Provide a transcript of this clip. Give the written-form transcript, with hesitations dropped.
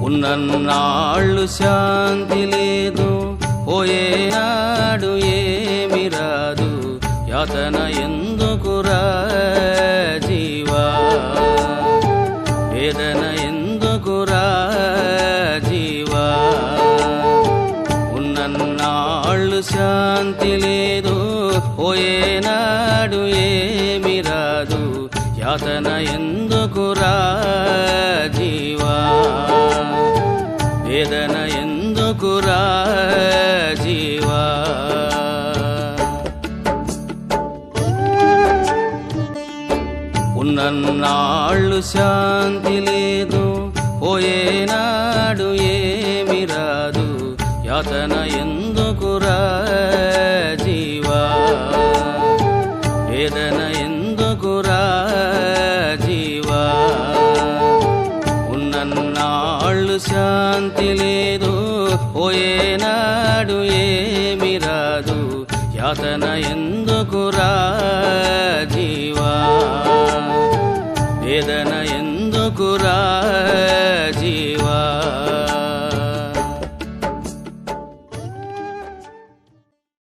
ఉన్నన్నాళ్ళు శాంతి లేదు, పోయేనాడు ఏమి రాదు, యాతన ఎందుకురా జీవా, వేదన ఎందుకురా జీవా. ఉన్నన్నాళ్ళు శాంతి లేదు, పోయేనాడు ఏమి రాదు, యాతన ఎందుకురా జీవా, వేదన ఎందుకురా జీవా. ఉన్నన్నాళ్ళు శాంతి లేదు, పోయేనాడు ఏమి రాదు, యాతన ఎందుకురా జీవా, వేదన ఎందుకురా జీవా. ఉన్నన్నాళ్ళు శాంతి లేదు, పోయేనాడు ఏమి రాదు, యాతన ఎందుకురా